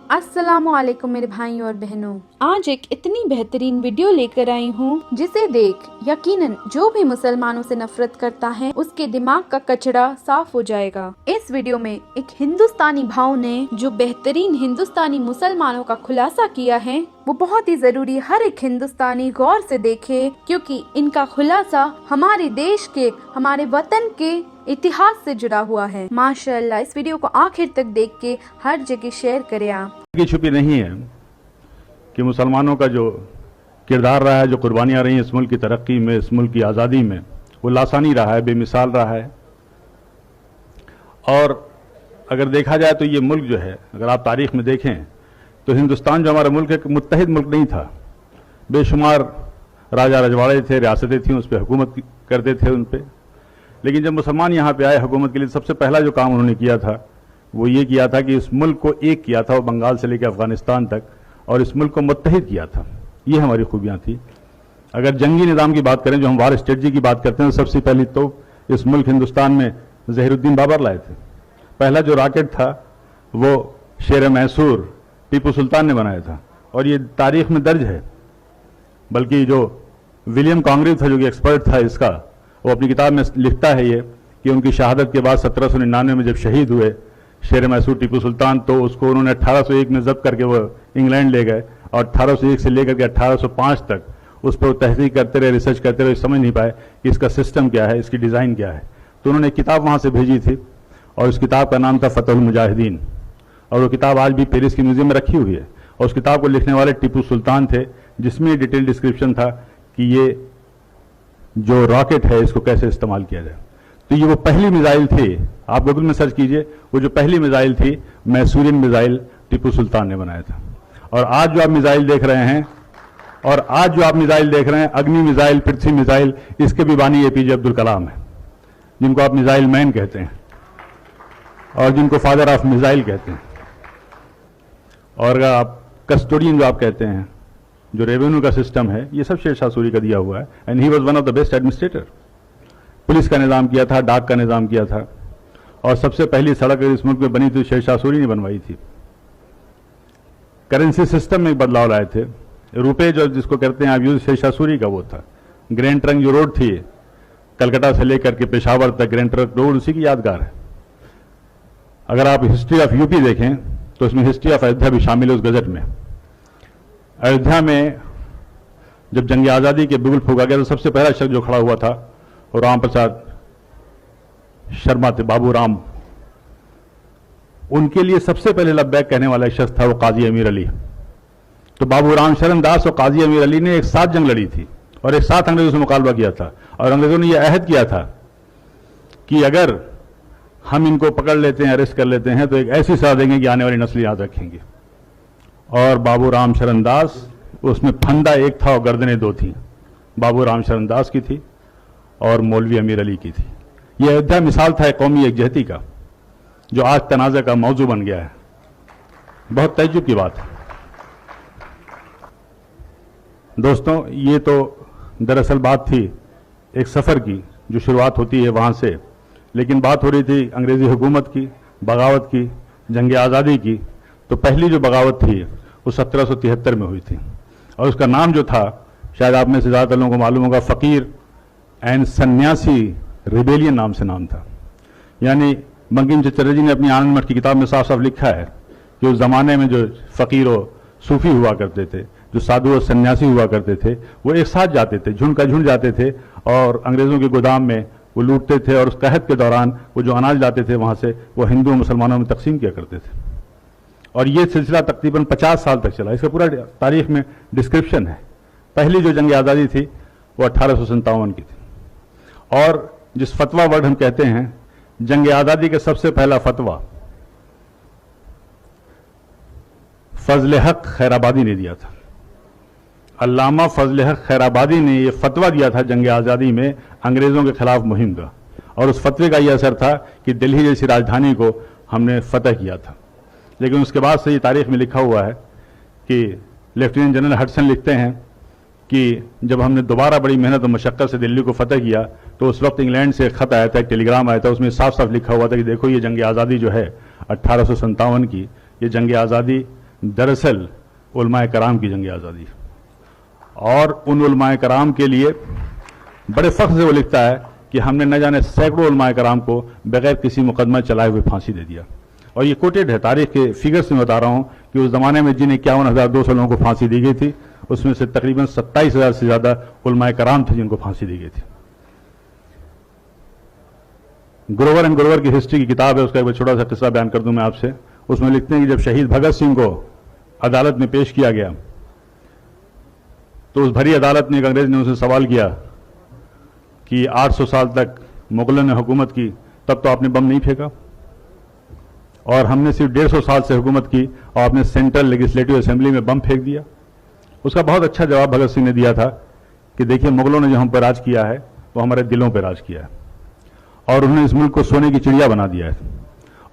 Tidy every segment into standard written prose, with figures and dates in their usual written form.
अस्सलामुअलैकुम मेरे भाइयों और बहनों, आज एक इतनी बेहतरीन वीडियो लेकर आई हूँ जिसे देख यकीनन जो भी मुसलमानों से नफरत करता है उसके दिमाग का कचरा साफ हो जाएगा। इस वीडियो में एक हिंदुस्तानी भाव ने जो बेहतरीन हिंदुस्तानी मुसलमानों का खुलासा किया है वो बहुत ही जरूरी हर एक हिंदुस्तानी गौर से देखे, क्योंकि इनका खुलासा हमारे देश के, हमारे वतन के इतिहास से जुड़ा हुआ है। माशाअल्लाह, इस वीडियो को आखिर तक देख के हर जगह शेयर करें। आप की छुपी नहीं है कि मुसलमानों का जो किरदार रहा है, जो कुर्बानियां रही इस मुल्क की तरक्की में, इस मुल्क की आज़ादी में, वो लासानी रहा है, बेमिसाल रहा है। और अगर देखा जाए तो ये मुल्क जो है, अगर आप तारीख में देखें तो हिंदुस्तान जो हमारा मुल्क है, मुत्तहिद मुल्क नहीं था। बेशुमार राजा रजवाड़े थे, रियासतें थीं, उस पर हुकूमत करते थे उन पर। लेकिन जब मुसलमान यहाँ पे आए हुकूमत के लिए, सबसे पहला जो काम उन्होंने किया था वो ये किया था कि इस मुल्क को एक किया था, वो बंगाल से लेकर अफगानिस्तान तक, और इस मुल्क को मुत्तहिद किया था। ये हमारी खूबियाँ थी। अगर जंगी निज़ाम की बात करें, जो हम वार स्ट्रेटजी की बात करते हैं, सबसे पहली तो इस मुल्क हिंदुस्तान में ज़हीरुद्दीन बाबर लाए थे। पहला जो रॉकेट था वो शेर मैसूर टीपू सुल्तान ने बनाया था, और ये तारीख में दर्ज है। बल्कि जो विलियम कॉन्ग्रेव था, जो कि एक्सपर्ट था इसका, वो अपनी किताब में लिखता है ये कि उनकी शहादत के बाद 1799 में जब शहीद हुए शेर मैसूर टीपू सुल्तान, तो उसको उन्होंने 1801 में जब्त करके वो इंग्लैंड ले गए, और 1801 से लेकर के 1805 तक उस पर तहकीक करते रहे, रिसर्च करते रहे, समझ नहीं पाए कि इसका सिस्टम क्या है, इसकी डिज़ाइन क्या है। तो उन्होंने एक किताब वहाँ से भेजी थी, और उस किताब का नाम था फतहुल मुजाहिदीन, और वो किताब आज भी पेरिस की म्यूजियम में रखी हुई है। और उस किताब को लिखने वाले टीपू सुल्तान थे, जिसमें डिटेल डिस्क्रिप्शन था कि ये जो रॉकेट है इसको कैसे इस्तेमाल किया जाए। तो ये वो पहली मिसाइल थी, आप गूगल में सर्च कीजिए, वो जो पहली मिसाइल थी मैसूरियन मिसाइल टीपू सुल्तान ने बनाया था। और आज जो आप मिसाइल देख रहे हैं, अग्नि मिसाइल, पृथ्वी मिसाइल, इसके भी बानी एपीजे अब्दुल कलाम है, जिनको आप मिसाइल मैन कहते हैं और जिनको फादर ऑफ मिसाइल कहते हैं। और अगर आप कस्टोडियन जो आप कहते हैं, जो रेवेन्यू का सिस्टम है, ये सब शेर शाह सूरी का दिया हुआ है। And he was one of the best administrator. Police का निज़ाम किया था, डाक का निज़ाम किया था, और सबसे पहली सड़क इस मुल्क में बनी थी शेर शाह सूरी ने बनवाई थी। करेंसी सिस्टम में बदलाव लाए थे। रुपए जो जिसको कहते हैं आप यूज, शेर शाह सूरी का वो था। ग्रैंड ट्रंक जो रोड थी कलकत्ता से लेकर के पेशावर तक, ग्रैंड ट्रंक रोड उसी की यादगार है। अगर आप हिस्ट्री ऑफ यूपी देखें तो इसमें हिस्ट्री ऑफ अयोध्या भी शामिल है उस गजट में। अयोध्या में जब जंग आज़ादी के बिगुल फूका गया तो सबसे पहला शख्स जो खड़ा हुआ था वो राम प्रसाद शर्मा थे, बाबू राम। उनके लिए सबसे पहले लब्बैक कहने वाला शख्स था वो काजी अमीर अली। तो बाबू राम शरण दास और काजी अमीर अली ने एक साथ जंग लड़ी थी और एक साथ अंग्रेजों से मुकाबला किया था। और अंग्रेजों ने यह अहद किया था कि अगर हम इनको पकड़ लेते हैं, अरेस्ट कर लेते हैं, तो एक ऐसी सजा देंगे कि आने वाली नस्लें याद रखेंगी। और बाबू राम शरण दास, उसमें फंदा एक था और गर्दनें दो थी। बाबू राम शरण दास की थी और मौलवी अमीर अली की थी। यह अयोध्या मिसाल था कौमी एकजहती का, जो आज तनाज़ा का मौजू बन गया है। बहुत तज्जुब की बात है दोस्तों। ये तो दरअसल बात थी एक सफ़र की, जो शुरुआत होती है वहाँ से, लेकिन बात हो रही थी अंग्रेज़ी हुकूमत की, बगावत की, जंग आज़ादी की। तो पहली जो बगावत थी वो 1773 में हुई थी, और उसका नाम जो था, शायद आप में से ज़्यादातर लोगों को मालूम होगा, फ़कीर एंड सन्यासी रिबेलियन नाम से नाम था। यानी बंकिम चटर्जी जी ने अपनी आनंद मठ की किताब में साफ साफ लिखा है कि उस ज़माने में जो फ़कीर और सूफ़ी हुआ करते थे, जो साधु और सन्यासी हुआ करते थे, वो एक साथ जाते थे, झुंड का झुंड जाते थे, और अंग्रेज़ों के गोदाम में वो लूटते थे, और उस कहत के दौरान वो जो अनाज लाते थे वहाँ से, वो हिंदू मुसलमानों में तकसीम किया करते थे। और ये सिलसिला तकरीबन 50 साल तक चला। इसका पूरा तारीख में डिस्क्रिप्शन है। पहली जो जंग आज़ादी थी वो 1857 की थी। और जिस फतवा वर्ड हम कहते हैं, जंग आज़ादी का सबसे पहला फतवा फजल हक खैराबादी ने दिया था। अल्लामा फजल हक खैराबादी ने यह फतवा दिया था जंग आज़ादी में अंग्रेज़ों के खिलाफ मुहिम का, और उस फतवे का यह असर था कि दिल्ली जैसी राजधानी को हमने फतह किया था। लेकिन उसके बाद से ये तारीख में लिखा हुआ है कि लेफ्टिनेंट जनरल हडसन लिखते हैं कि जब हमने दोबारा बड़ी मेहनत और मशक्क़त से दिल्ली को फतह किया, तो उस वक्त इंग्लैंड से एक ख़त आया था, एक टेलीग्राम आया था, उसमें साफ साफ लिखा हुआ था कि देखो ये जंग आज़ादी जो है 1857 की, ये जंग आज़ादी दरअसल उलमाए कराम की जंग आज़ादी, और उन उलमाए कराम के लिए बड़े फख्र से वो लिखता है कि हमने न जाने सैकड़ों उलमाए कराम को बगैर किसी मुकदमा चलाए हुए फांसी दे दिया। और ये कोटेड है, तारीख के फिगर्स में बता रहा हूं कि उस जमाने में जिन 51,200 लोगों को फांसी दी गई थी, उसमें से तकरीबन 27,000 से ज्यादा उलमाए कराम थे जिनको फांसी दी गई थी। ग्रोवर एंड ग्रोवर की हिस्ट्री की किताब है, उसका एक छोटा सा किस्सा बयान कर दूं मैं आपसे। उसमें लिखते हैं कि जब शहीद भगत सिंह को अदालत में पेश किया गया तो उस भरी अदालत में एक अंग्रेज ने उनसे सवाल किया कि 800 साल तक मुगलों ने हुकूमत की, तब तो आपने बम नहीं फेंका, और हमने सिर्फ 150 साल से हुकूमत की और आपने सेंट्रल लेजिस्लेटिव असेंबली में बम फेंक दिया। उसका बहुत अच्छा जवाब भगत सिंह ने दिया था कि देखिए, मुगलों ने जो हम पर राज किया है वो हमारे दिलों पर राज किया है, और उन्होंने इस मुल्क को सोने की चिड़िया बना दिया है,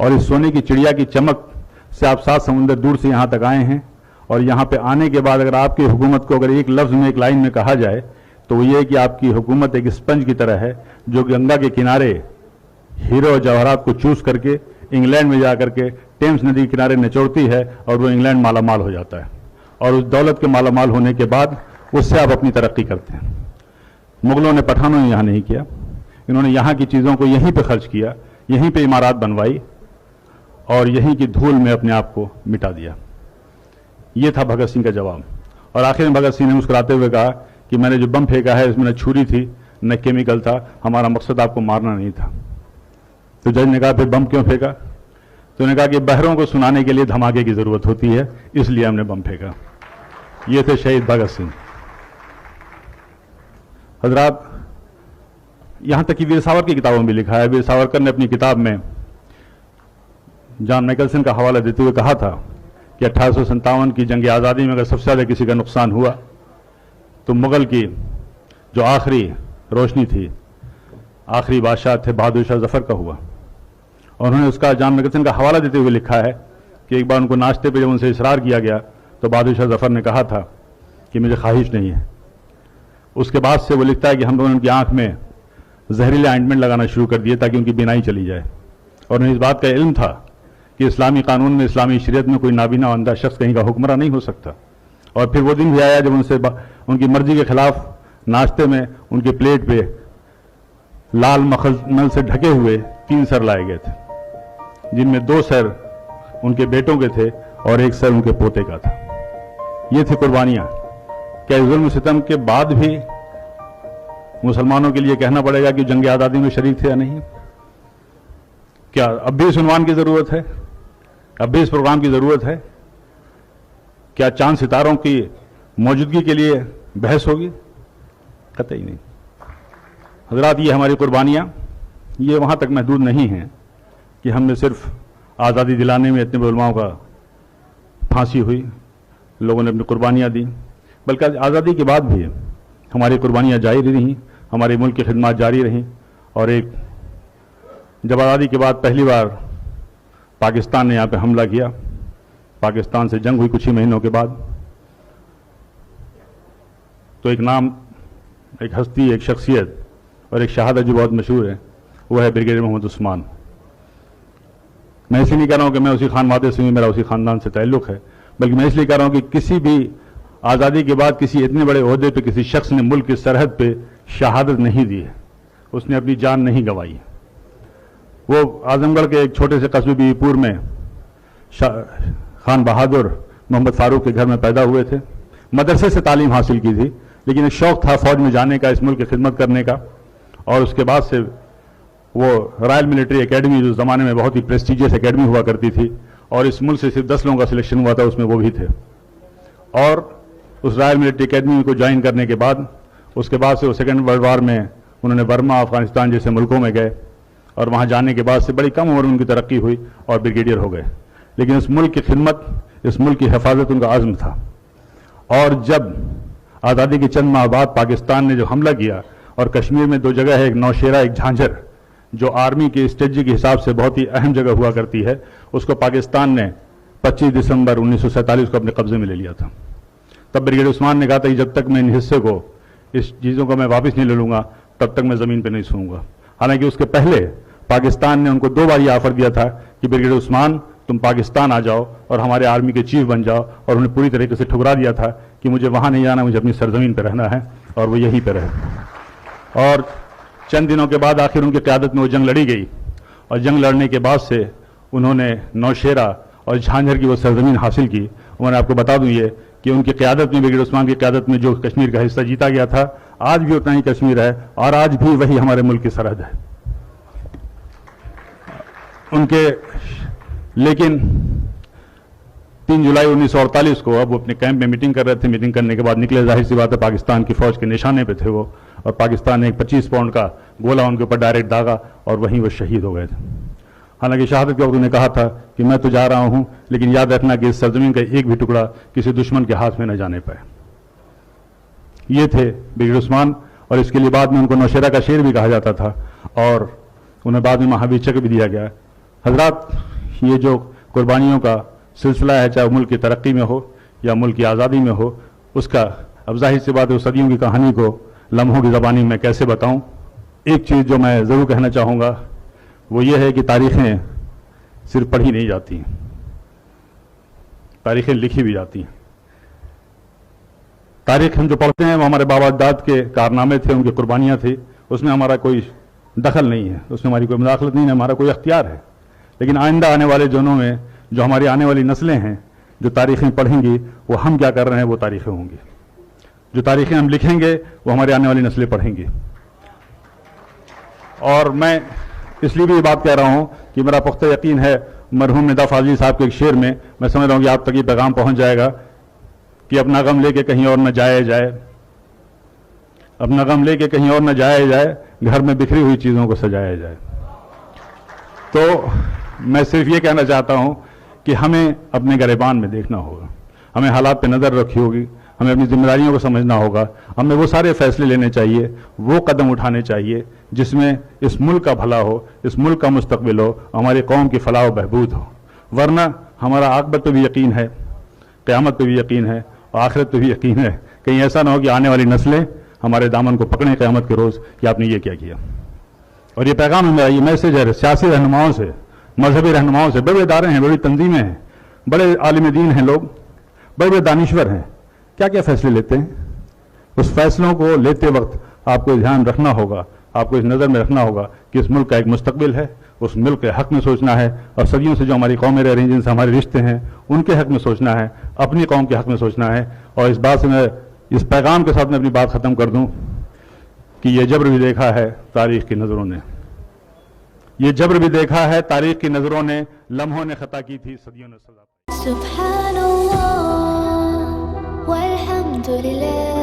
और इस सोने की चिड़िया की चमक से आप 7 समुंदर दूर से यहां तक आए हैं। और यहां पे आने के बाद अगर आपकी हुकूमत को अगर एक लफ्ज में, एक लाइन में कहा जाए तो वो ये है कि आपकी हुकूमत एक स्पंज की तरह है जो गंगा के किनारे हीरो और जवाहरात को चूस करके इंग्लैंड में जाकर के टेम्स नदी के किनारे निचोड़ती है, और वो इंग्लैंड मालामाल हो जाता है, और उस दौलत के मालामाल होने के बाद उससे आप अपनी तरक्की करते हैं। मुगलों ने, पठानों ने यहां नहीं किया, इन्होंने यहां की चीजों को यहीं पे खर्च किया, यहीं पे इमारत बनवाई और यहीं की धूल में अपने आप को मिटा दिया। यह था भगत सिंह का जवाब। और आखिर में भगत सिंह ने मुस्कुराते हुए कहा कि मैंने जो बम फेंका है इसमें न छुरी थी न केमिकल था, हमारा मकसद आपको मारना नहीं था। तो जज ने कहा फिर बम क्यों फेंका? तो उन्होंने कहा कि बहरों को सुनाने के लिए धमाके की जरूरत होती है, इसलिए हमने बम फेंका। ये थे शहीद भगत सिंह। हजरात, यहां तक कि वीर सावरकर की किताबों में भी लिखा है। वीर सावरकर ने अपनी किताब में जॉन मैकल्सन का हवाला देते हुए कहा था कि 1857 की जंग आज़ादी में अगर सबसे ज़्यादा किसी का नुकसान हुआ तो मुगल की जो आखिरी रोशनी थी, आखिरी बादशाह थे बहादुर शाह जफर का हुआ। और उन्होंने उसका जॉन मैकल्सन का हवाला देते हुए लिखा है कि एक बार उनको नाश्ते पे जब उनसे इसरार किया गया तो बहादुर शाह जफर ने कहा था कि मुझे ख्वाहिश नहीं है। उसके बाद से वो लिखता है कि हम लोगों ने उनकी आंख में जहरीले ऑइंटमेंट लगाना शुरू कर दिए ताकि उनकी बीनाई चली जाए। और उन्हें इस बात का इल्म था कि इस्लामी कानून में, इस्लामी शरीयत में कोई नाबीना अंधा शख्स कहीं का हुक्मरान नहीं हो सकता। और फिर वो दिन भी आया जब उनसे उनकी मर्जी के खिलाफ नाश्ते में उनके प्लेट पे लाल मखमल से ढके हुए 3 सर लाए गए थे, जिनमें 2 सर उनके बेटों के थे और 1 सर उनके पोते का था। ये थी कुर्बानियां। क्या जुल्म सितम के बाद भी मुसलमानों के लिए कहना पड़ेगा कि जंग आज़ादी में शरीक थे या नहीं? क्या अब भी इस उन्वान की जरूरत है? अब भी इस प्रोग्राम की जरूरत है? क्या चांद सितारों की मौजूदगी के लिए बहस होगी? कतई नहीं। हजरात, ये हमारी कुर्बानियां ये वहां तक महदूद नहीं हैं कि हमने सिर्फ आज़ादी दिलाने में इतने उलमाओं का फांसी हुई, लोगों ने अपनी कुर्बानियां दी, बल्कि आज़ादी के बाद भी हमारी कुर्बानियां जारी रहीं, हमारे मुल्क की खिदमत जारी रहीं। और एक जब आज़ादी के बाद पहली बार पाकिस्तान ने यहाँ पे हमला किया, पाकिस्तान से जंग हुई कुछ ही महीनों के बाद, तो एक नाम, एक हस्ती, एक शख्सियत और एक शहादत जो बहुत मशहूर है, वो है ब्रिगेडियर मोहम्मद उस्मान। मैं इसलिए नहीं कह रहा हूँ कि मैं उसी खानवादे से हूँ, मेरा उसी खानदान से ताल्लुक़ है, बल्कि मैं इसलिए कह रहा हूँ कि किसी भी आज़ादी के बाद किसी इतने बड़े ओहदे पे किसी शख्स ने मुल्क की सरहद पे शहादत नहीं दी है, उसने अपनी जान नहीं गंवाई। वो आजमगढ़ के एक छोटे से कस्बे बीवीपुर में खान बहादुर मोहम्मद फारूक के घर में पैदा हुए थे। मदरसे से तालीम हासिल की थी, लेकिन एक शौक था फौज में जाने का, इस मुल्क की खिदमत करने का। और उसके बाद से वो रॉयल मिलिट्री एकेडमी, जो ज़माने में बहुत ही प्रेस्टिजियस एकेडमी हुआ करती थी, और इस मुल्क से सिर्फ 10 लोगों का सिलेक्शन हुआ था, उसमें वो भी थे। और उस रॉयल मिलिट्री एकेडमी को ज्वाइन करने के बाद, उसके बाद से वो सेकेंड वर्ल्ड वार में उन्होंने बर्मा, अफगानिस्तान जैसे मुल्कों में गए, और वहाँ जाने के बाद से बड़ी कम उम्र में उनकी तरक्की हुई और ब्रिगेडियर हो गए। लेकिन इस मुल्क की खिदमत, इस मुल्क की हिफाजत उनका आज़म था। और जब आज़ादी के चंद माह बाद पाकिस्तान ने जो हमला किया, और कश्मीर में 2 जगह है, एक नौशेरा, एक झांझर, जो आर्मी की स्ट्रेटजी के हिसाब से बहुत ही अहम जगह हुआ करती है, उसको पाकिस्तान ने 25 दिसंबर 1947 को अपने कब्जे में ले लिया था। तब ब्रिगेडियर उस्मान ने कहा था कि जब तक मैं इन हिस्से को, इस चीज़ों को मैं वापस नहीं ले लूँगा, तब तक मैं ज़मीन पर नहीं सोऊंगा। हालांकि उसके पहले पाकिस्तान ने उनको 2 बार यह ऑफर दिया था कि ब्रिगेडियर उस्मान तुम पाकिस्तान आ जाओ और हमारे आर्मी के चीफ बन जाओ, और उन्हें पूरी तरीके से ठुकरा दिया था कि मुझे वहाँ नहीं जाना, मुझे अपनी सरजमीन पर रहना है, और वो यहीं पर रहे। और चंद दिनों के बाद आखिर उनकी क़यादत में वो जंग लड़ी गई, और जंग लड़ने के बाद से उन्होंने नौशेरा और झांझर की वो सरजमीन हासिल की। उन्होंने आपको बता दूं ये कि उनकी क़यादत में, ब्रिगेडियर उस्मान की क़यादत में जो कश्मीर का हिस्सा जीता गया था, आज भी उतना ही कश्मीर है और आज भी वही हमारे मुल्क की सरहद है उनके। लेकिन 3 जुलाई 1948 को अब वो अपने कैंप में मीटिंग कर रहे थे। मीटिंग करने के बाद निकले, जाहिर सी बात है पाकिस्तान की फौज के निशाने पे थे वो, और पाकिस्तान ने एक 25 पाउंड का गोला उनके ऊपर डायरेक्ट दागा और वहीं वो शहीद हो गए थे। हालांकि शहादत के वक्त उन्होंने कहा था कि मैं तो जा रहा हूं, लेकिन याद रखना कि इस सरजमीन का एक भी टुकड़ा किसी दुश्मन के हाथ में न जाने पाए। ये थे ब्रिगेडियर उस्मान, और इसके लिए बाद में उनको नौशेरा का शेर भी कहा जाता था, और उन्हें बाद में महावीर चक्र भी दिया गया। हजरात, ये जो कुर्बानियों का सिलसिला है, चाहे मुल्क की तरक्की में हो या मुल्क की आज़ादी में हो, उसका अब जाहिर सी बात है सदियों की कहानी को लम्हों की ज़बानी में कैसे बताऊं। एक चीज़ जो मैं ज़रूर कहना चाहूँगा वो ये है कि तारीखें सिर्फ पढ़ी नहीं जाती, तारीखें लिखी भी जाती हैं। तारीख हम जो पढ़ते हैं वो हमारे बाबा अजदाद के कारनामे थे, उनकी कुर्बानियाँ थी, उसमें हमारा कोई दखल नहीं है, उसमें हमारी कोई मुदाखलत नहीं है, हमारा कोई अख्तियार है। लेकिन आइंदा आने वाले दिनों में जो हमारी आने वाली नस्लें हैं, जो तारीखें पढ़ेंगी, वो हम क्या कर रहे हैं वो तारीखें होंगी। जो तारीखें हम लिखेंगे वो हमारी आने वाली नस्लें पढ़ेंगी। और मैं इसलिए भी ये बात कह रहा हूं कि मेरा पुख्ता यकीन है, मरहूम निदा फाजली साहब के एक शेर में मैं समझ रहा हूं कि आप तक ये पैगाम पहुंच जाएगा कि अपना गम लेके कहीं और न जाया जाए, अपना गम लेके कहीं और न जाया जाए, घर में बिखरी हुई चीज़ों को सजाया जाए। तो मैं सिर्फ ये कहना चाहता हूं कि हमें अपने गिरबान में देखना होगा, हमें हालात पे नज़र रखी होगी, हमें अपनी जिम्मेदारियों को समझना होगा, हमें वो सारे फैसले लेने चाहिए, वो कदम उठाने चाहिए जिसमें इस मुल्क का भला हो, इस मुल्क का मुस्तकबिल हो, हमारी कौम की फलाह व बहबूद हो। वरना हमारा आक़िबत पे भी यकीन है, क़यामत पे भी यकीन है और आखिरत पे भी यकीन है। कहीं ऐसा ना हो कि आने वाली नस्लें हमारे दामन को पकड़ें क़यामत के रोज़ कि आपने ये क्या किया। और ये पैगाम मेरा, ये मैसेज है सियासी रहनुमाओं से, मजहबी रहनुमाओं से, बड़े इदारे हैं, बड़ी तंजीमें हैं, बड़े आलिम दीन हैं लोग, बड़े बड़े दानिश्वर हैं, क्या क्या फैसले लेते हैं। उस फैसलों को लेते वक्त आपको ध्यान रखना होगा, आपको इस नज़र में रखना होगा कि इस मुल्क का एक मुस्तकबिल है, उस मुल्क के हक़ में सोचना है, और सदियों से जो हमारी कौमें रह रही हैं, जिनसे हमारे रिश्ते हैं, उनके हक़ में सोचना है, अपनी कौम के हक़ में सोचना है। और इस बात से मैं, इस पैगाम के साथ मैं अपनी बात ख़त्म कर दूँ कि ये जब्र भी देखा है तारीख़ की नज़रों ने, ये जब्र भी देखा है तारीख़ की नज़रों ने, लम्हों ने ख़ता की थी, सदियों ने सज़ा। सुब्हानल्लाह वल्हम्दुलिल्लाह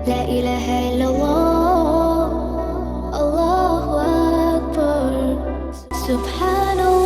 ला इलाहा इल्लल्लाह अल्लाहु अकबर। सुब्हानल्लाह